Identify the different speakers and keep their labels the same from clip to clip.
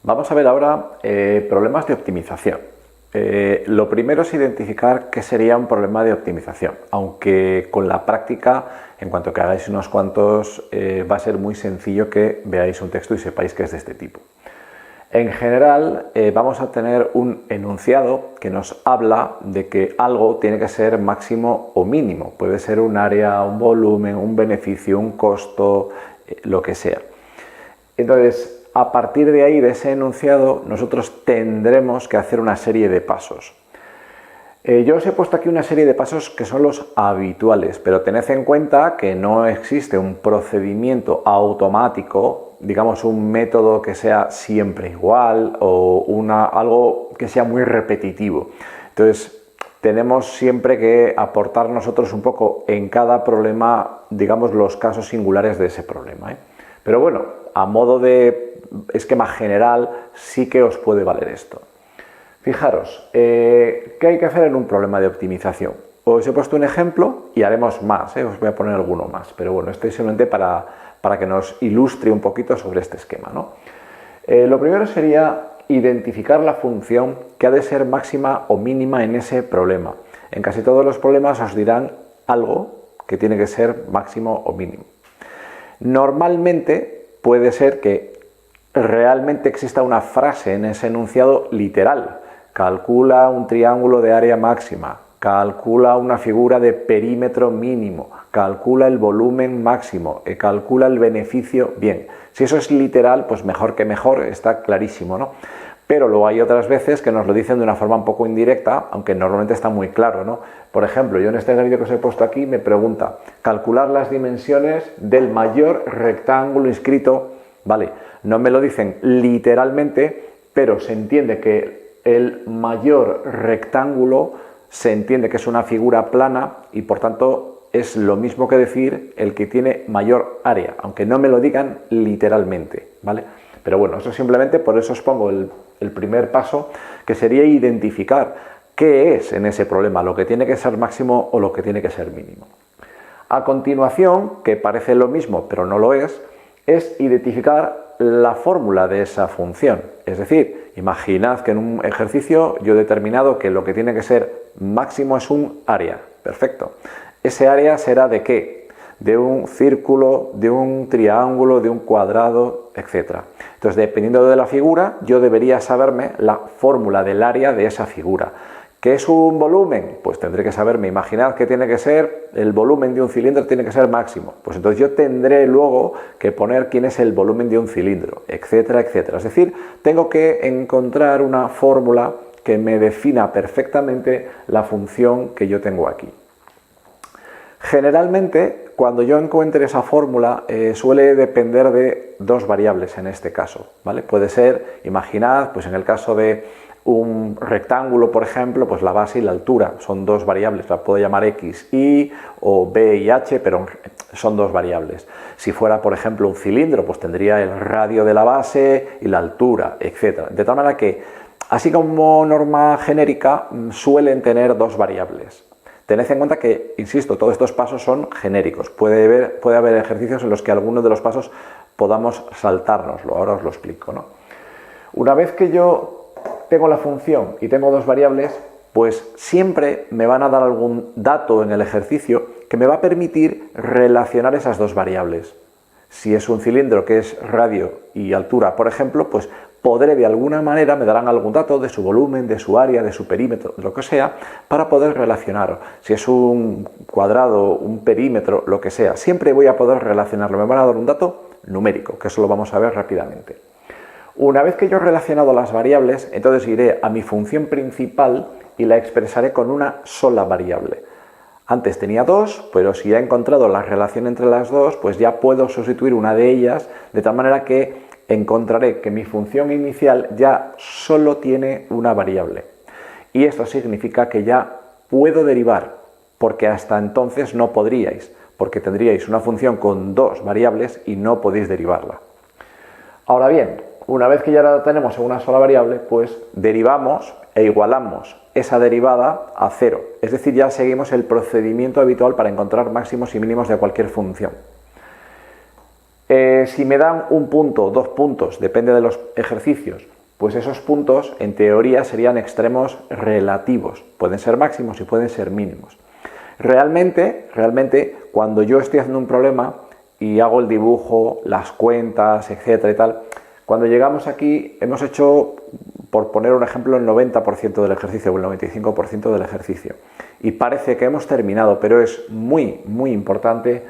Speaker 1: Vamos a ver ahora problemas de optimización. Lo primero es identificar qué sería un problema de optimización, aunque con la práctica, en cuanto que hagáis unos cuantos, va a ser muy sencillo que veáis un texto y sepáis que es de este tipo. En general, vamos a tener un enunciado que nos habla de que algo tiene que ser máximo o mínimo. Puede ser un área, un volumen, un beneficio, un costo, lo que sea. Entonces, a partir de ahí, de ese enunciado, nosotros tendremos que hacer una serie de pasos. Yo os he puesto aquí una serie de pasos que son los habituales, pero tened en cuenta que no existe un procedimiento automático, digamos un método que sea siempre igual o algo que sea muy repetitivo. Entonces, tenemos siempre que aportar nosotros un poco en cada problema, digamos, los casos singulares de ese problema, ¿eh? Pero bueno, a modo de esquema general sí que os puede valer esto. Fijaros, ¿qué hay que hacer en un problema de optimización? Os he puesto un ejemplo y haremos más, os voy a poner alguno más, pero bueno, esto es simplemente para que nos ilustre un poquito sobre este esquema, ¿no? Lo primero sería identificar la función que ha de ser máxima o mínima en ese problema. En casi todos los problemas os dirán algo que tiene que ser máximo o mínimo. Normalmente puede ser que realmente exista una frase en ese enunciado literal. Calcula un triángulo de área máxima, calcula una figura de perímetro mínimo, calcula el volumen máximo, calcula el beneficio. Bien, si eso es literal, pues mejor que mejor, está clarísimo, ¿no? Pero luego hay otras veces que nos lo dicen de una forma un poco indirecta, aunque normalmente está muy claro, ¿no? Por ejemplo, yo en este ejercicio que os he puesto aquí me pregunta, calcular las dimensiones del mayor rectángulo inscrito. Vale, no me lo dicen literalmente, pero se entiende que el mayor rectángulo se entiende que es una figura plana y por tanto es lo mismo que decir el que tiene mayor área, aunque no me lo digan literalmente, ¿vale? Pero bueno, eso simplemente por eso os pongo el primer paso, que sería identificar qué es en ese problema, lo que tiene que ser máximo o lo que tiene que ser mínimo. A continuación, que parece lo mismo pero no lo es identificar la fórmula de esa función. Es decir, imaginad que en un ejercicio yo he determinado que lo que tiene que ser máximo es un área. Perfecto. ¿Ese área será de qué? De un círculo, de un triángulo, de un cuadrado, etc. Entonces, dependiendo de la figura, yo debería saberme la fórmula del área de esa figura. ¿Qué es un volumen? Pues tendré que saberme, imaginad que tiene que ser, el volumen de un cilindro tiene que ser máximo. Pues entonces yo tendré luego que poner quién es el volumen de un cilindro, etcétera, etcétera. Es decir, tengo que encontrar una fórmula que me defina perfectamente la función que yo tengo aquí. Generalmente, cuando yo encuentre esa fórmula, suele depender de dos variables en este caso, ¿vale? Puede ser, imaginad, pues en el caso de un rectángulo, por ejemplo, pues la base y la altura son dos variables, la puedo llamar x, y o b y h, pero son dos variables. Si fuera, por ejemplo, un cilindro, pues tendría el radio de la base y la altura, etc. De tal manera que, así como norma genérica, suelen tener dos variables. Tened en cuenta que, insisto, todos estos pasos son genéricos. Puede haber ejercicios en los que algunos de los pasos podamos saltárnoslo. Ahora os lo explico, ¿no? Una vez que yo tengo la función y tengo dos variables, pues siempre me van a dar algún dato en el ejercicio que me va a permitir relacionar esas dos variables. Si es un cilindro que es radio y altura, por ejemplo, pues podré de alguna manera, me darán algún dato de su volumen, de su área, de su perímetro, lo que sea, para poder relacionarlo. Si es un cuadrado, un perímetro, lo que sea, siempre voy a poder relacionarlo. Me van a dar un dato numérico, que eso lo vamos a ver rápidamente. Una vez que yo he relacionado las variables, entonces iré a mi función principal y la expresaré con una sola variable. Antes tenía dos, pero si ya he encontrado la relación entre las dos, pues ya puedo sustituir una de ellas, de tal manera que encontraré que mi función inicial ya solo tiene una variable. Y esto significa que ya puedo derivar, porque hasta entonces no podríais, porque tendríais una función con dos variables y no podéis derivarla. Ahora bien, una vez que ya la tenemos en una sola variable, pues derivamos e igualamos esa derivada a cero. Es decir, ya seguimos el procedimiento habitual para encontrar máximos y mínimos de cualquier función. Si me dan un punto, 2 puntos, depende de los ejercicios, pues esos puntos en teoría serían extremos relativos. Pueden ser máximos y pueden ser mínimos. Realmente, cuando yo estoy haciendo un problema y hago el dibujo, las cuentas, etcétera y tal, cuando llegamos aquí hemos hecho, por poner un ejemplo, el 90% del ejercicio o el 95% del ejercicio. Y parece que hemos terminado, pero es muy, muy importante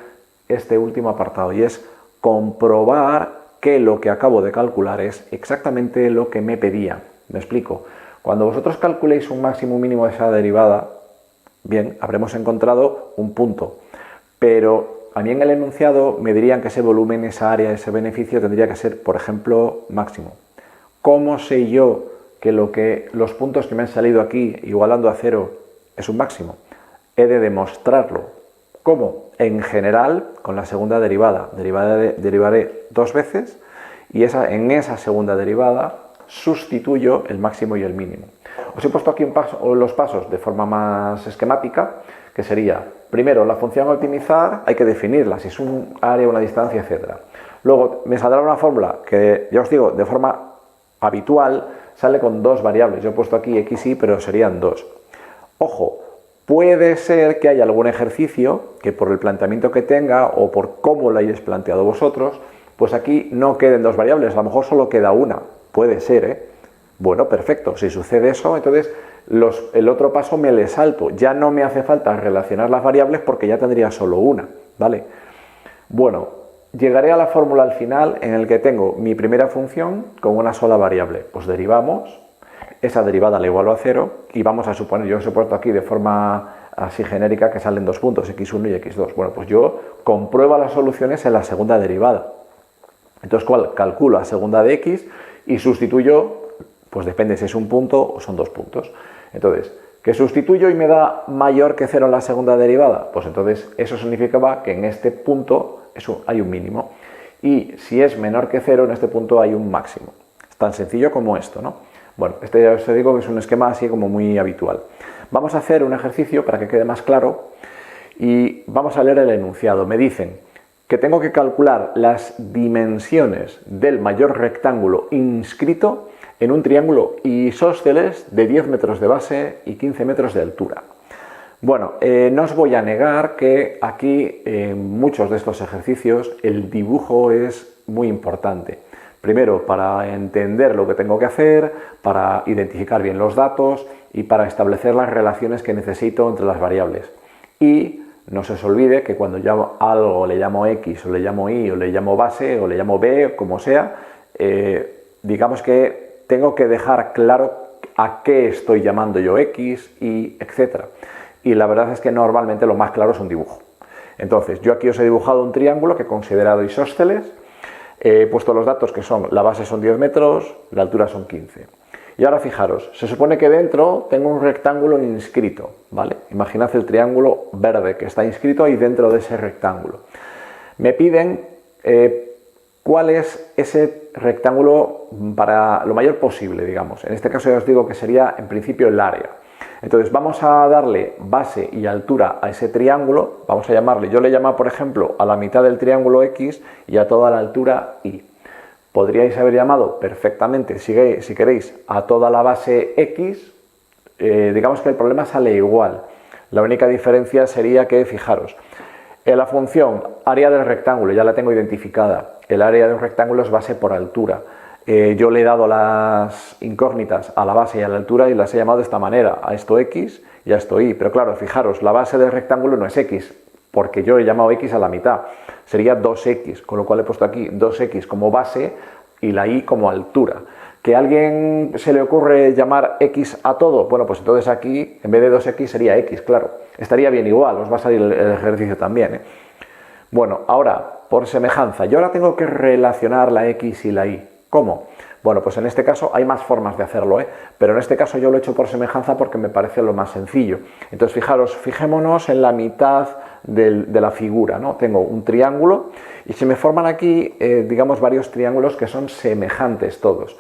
Speaker 1: este último apartado, y es comprobar que lo que acabo de calcular es exactamente lo que me pedía. Me explico. Cuando vosotros calculéis un máximo mínimo de esa derivada, bien, habremos encontrado un punto, pero a mí en el enunciado me dirían que ese volumen, esa área, ese beneficio tendría que ser, por ejemplo, máximo. ¿Cómo sé yo que los puntos que me han salido aquí igualando a 0 es un máximo? He de demostrarlo. ¿Cómo? En general, con la segunda derivada. Derivaré 2 veces y en esa segunda derivada sustituyo el máximo y el mínimo. Os he puesto aquí los pasos de forma más esquemática, que sería, primero, la función a optimizar, hay que definirla, si es un área, una distancia, etc. Luego, me saldrá una fórmula que, ya os digo, de forma habitual, sale con 2 variables. Yo he puesto aquí x, y, pero serían 2. Ojo, puede ser que haya algún ejercicio que por el planteamiento que tenga o por cómo lo hayáis planteado vosotros, pues aquí no queden 2 variables, a lo mejor solo queda una. Puede ser, ¿eh? Bueno, perfecto. Si sucede eso, entonces el otro paso me le salto. Ya no me hace falta relacionar las variables porque ya tendría solo una, ¿vale? Bueno, llegaré a la fórmula al final en el que tengo mi primera función con una sola variable. Pues derivamos, esa derivada la igualo a 0 y vamos a suponer, yo os he puesto aquí de forma así genérica que salen 2 puntos, x1 y x2. Bueno, pues yo compruebo las soluciones en la segunda derivada. Entonces, calculo la segunda de x y sustituyo, pues depende si es un punto o son 2 puntos. Entonces, ¿que sustituyo y me da mayor que 0 en la segunda derivada? Pues entonces eso significaba que en este punto hay un mínimo. Y si es menor que 0, en este punto hay un máximo. Es tan sencillo como esto, ¿no? Bueno, este ya os digo que es un esquema así como muy habitual. Vamos a hacer un ejercicio para que quede más claro y vamos a leer el enunciado. Me dicen que tengo que calcular las dimensiones del mayor rectángulo inscrito en un triángulo isósceles de 10 metros de base y 15 metros de altura. Bueno, no os voy a negar que aquí en muchos de estos ejercicios el dibujo es muy importante. Primero, para entender lo que tengo que hacer, para identificar bien los datos y para establecer las relaciones que necesito entre las variables. Y no se os olvide que cuando yo algo le llamo x o le llamo y o le llamo base o le llamo b, como sea, digamos que tengo que dejar claro a qué estoy llamando yo x, y, etc. Y la verdad es que normalmente lo más claro es un dibujo. Entonces, yo aquí os he dibujado un triángulo que he considerado isósceles. He puesto los datos que son, la base son 10 metros, la altura son 15. Y ahora fijaros, se supone que dentro tengo un rectángulo inscrito, ¿vale? Imaginad el triángulo verde que está inscrito ahí dentro de ese rectángulo. Me piden cuál es ese rectángulo para lo mayor posible, digamos. En este caso ya os digo que sería en principio el área. Entonces vamos a darle base y altura a ese triángulo, vamos a llamarle, yo le llamo por ejemplo a la mitad del triángulo x y a toda la altura y. Podríais haber llamado perfectamente, si queréis, a toda la base x, digamos que el problema sale igual. La única diferencia sería que, fijaros, en la función área del rectángulo ya la tengo identificada, el área del rectángulo es base por altura. Yo le he dado las incógnitas a la base y a la altura y las he llamado de esta manera, a esto x y a esto y. Pero claro, fijaros, la base del rectángulo no es x, porque yo he llamado x a la mitad, sería 2x, con lo cual he puesto aquí 2x como base y la y como altura. ¿Que a alguien se le ocurre llamar x a todo? Bueno, pues entonces aquí, en vez de 2x, sería x, claro. Estaría bien igual, os va a salir el ejercicio también, ¿eh? Bueno, ahora, por semejanza, yo ahora tengo que relacionar la x y la y. ¿Cómo? Bueno, pues en este caso hay más formas de hacerlo, pero en este caso yo lo he hecho por semejanza porque me parece lo más sencillo. Entonces, fijémonos en la mitad de la figura, ¿no? Tengo un triángulo y se me forman aquí, digamos, varios triángulos que son semejantes todos.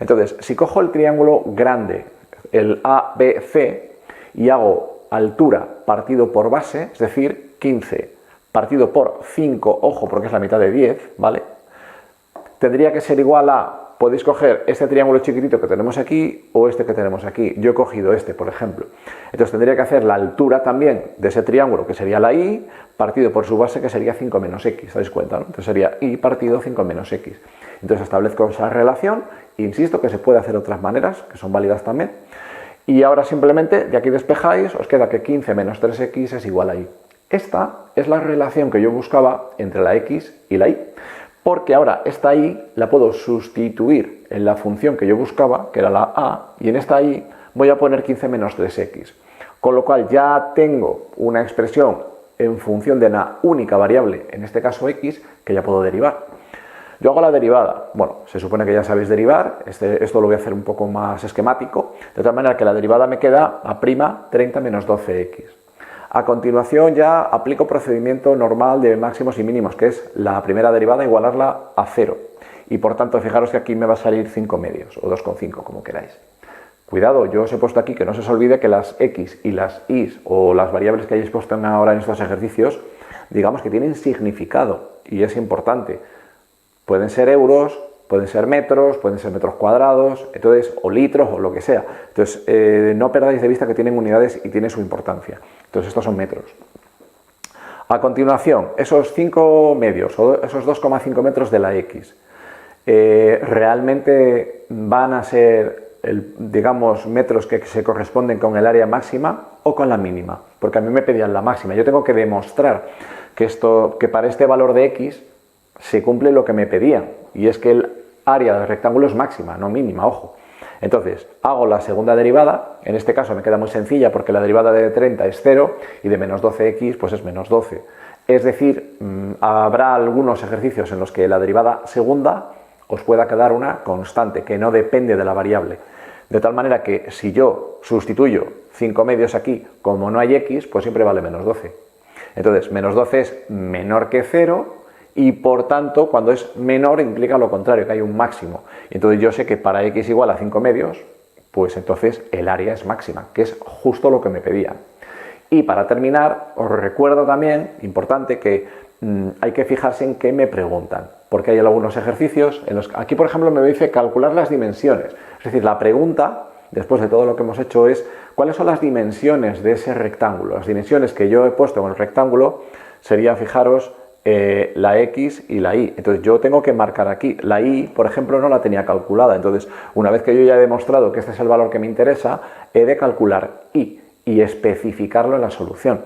Speaker 1: Entonces, si cojo el triángulo grande, el ABC, y hago altura partido por base, es decir, 15 partido por 5, ojo, porque es la mitad de 10, ¿vale? Tendría que ser igual a podéis coger este triángulo chiquitito que tenemos aquí o este que tenemos aquí. Yo he cogido este, por ejemplo. Entonces tendría que hacer la altura también de ese triángulo, que sería la y, partido por su base, que sería 5 menos x. ¿Dais cuenta, no? Entonces sería y partido 5 menos x. Entonces establezco esa relación. Insisto que se puede hacer de otras maneras, que son válidas también. Y ahora simplemente, de aquí despejáis, os queda que 15 menos 3x es igual a y. Esta es la relación que yo buscaba entre la x y la y. Porque ahora esta y la puedo sustituir en la función que yo buscaba, que era la a, y en esta y voy a poner 15 menos 3x. Con lo cual ya tengo una expresión en función de una única variable, en este caso x, que ya puedo derivar. Yo hago la derivada. Bueno, se supone que ya sabéis derivar. Esto lo voy a hacer un poco más esquemático. De tal manera que la derivada me queda a' 30 menos 12x. A continuación ya aplico procedimiento normal de máximos y mínimos, que es la primera derivada igualarla a 0. Y por tanto, fijaros que aquí me va a salir 5 medios, o 2,5, como queráis. Cuidado, yo os he puesto aquí que no se os olvide que las x y las y, o las variables que hayáis puesto ahora en estos ejercicios, digamos que tienen significado, y es importante. Pueden ser euros, pueden ser metros cuadrados, entonces, o litros, o lo que sea. Entonces, no perdáis de vista que tienen unidades y tiene su importancia. Entonces, estos son metros. A continuación, esos 5 medios, o esos 2,5 metros de la x, realmente van a ser, digamos, metros que se corresponden con el área máxima o con la mínima. Porque a mí me pedían la máxima. Yo tengo que demostrar que para este valor de x se cumple lo que me pedían, y es que el área del rectángulo es máxima, no mínima, ojo. Entonces, hago la segunda derivada, en este caso me queda muy sencilla porque la derivada de 30 es 0 y de menos 12x pues es menos 12. Es decir, habrá algunos ejercicios en los que la derivada segunda os pueda quedar una constante, que no depende de la variable. De tal manera que si yo sustituyo 5 medios aquí, como no hay x, pues siempre vale menos 12. Entonces, menos 12 es menor que 0, y por tanto, cuando es menor implica lo contrario, que hay un máximo. Entonces yo sé que para x igual a 5 medios, pues entonces el área es máxima, que es justo lo que me pedían. Y para terminar, os recuerdo también, importante, que hay que fijarse en qué me preguntan, porque hay algunos ejercicios en los que, aquí por ejemplo me dice calcular las dimensiones. Es decir, la pregunta, después de todo lo que hemos hecho, es cuáles son las dimensiones de ese rectángulo. Las dimensiones que yo he puesto en el rectángulo serían, fijaros, la x y la y. Entonces yo tengo que marcar aquí. La y, por ejemplo, no la tenía calculada. Entonces, una vez que yo ya he demostrado que este es el valor que me interesa, he de calcular y especificarlo en la solución.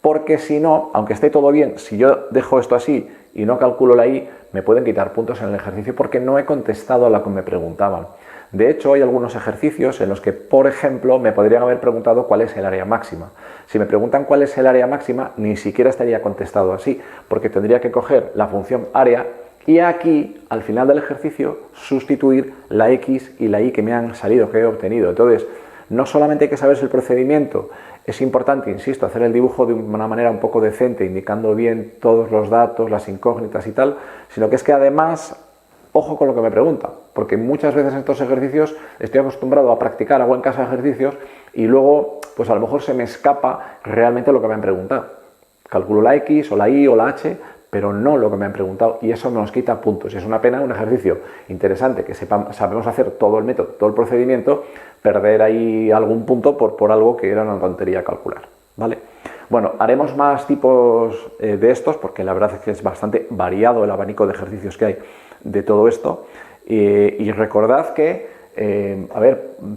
Speaker 1: Porque si no, aunque esté todo bien, si yo dejo esto así y no calculo la y, me pueden quitar puntos en el ejercicio porque no he contestado a lo que me preguntaban. De hecho, hay algunos ejercicios en los que, por ejemplo, me podrían haber preguntado cuál es el área máxima. Si me preguntan cuál es el área máxima, ni siquiera estaría contestado así, porque tendría que coger la función área y aquí, al final del ejercicio, sustituir la x y la y que me han salido, que he obtenido. Entonces, no solamente hay que saberse el procedimiento, es importante, insisto, hacer el dibujo de una manera un poco decente, indicando bien todos los datos, las incógnitas y tal, sino que es que además, ojo con lo que me preguntan, porque muchas veces en estos ejercicios estoy acostumbrado a practicar, hago en casa ejercicios y luego, pues a lo mejor se me escapa realmente lo que me han preguntado. Calculo la x o la y o la h, pero no lo que me han preguntado y eso nos quita puntos. Y es una pena, un ejercicio interesante que sabemos hacer todo el método, todo el procedimiento, perder ahí algún punto por algo que era una tontería calcular, ¿vale? Bueno, haremos más tipos de estos porque la verdad es que es bastante variado el abanico de ejercicios que hay de todo esto y recordad que,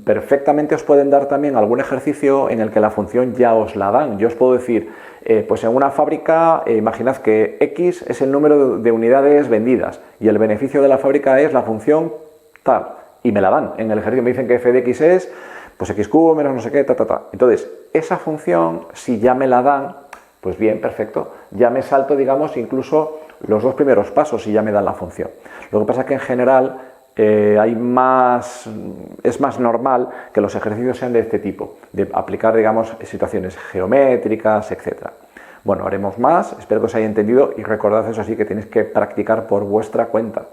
Speaker 1: perfectamente os pueden dar también algún ejercicio en el que la función ya os la dan. Yo os puedo decir, pues en una fábrica, imaginad que X es el número de unidades vendidas y el beneficio de la fábrica es la función tal, y me la dan. En el ejercicio me dicen que f de x es, pues x cubo menos no sé qué, Entonces, esa función, si ya me la dan, pues bien, perfecto, ya me salto, digamos, incluso los dos primeros pasos y ya me dan la función. Lo que pasa es que en general es más normal que los ejercicios sean de este tipo, de aplicar, digamos, situaciones geométricas, etc. Bueno, haremos más, espero que os haya entendido y recordad eso sí que tenéis que practicar por vuestra cuenta.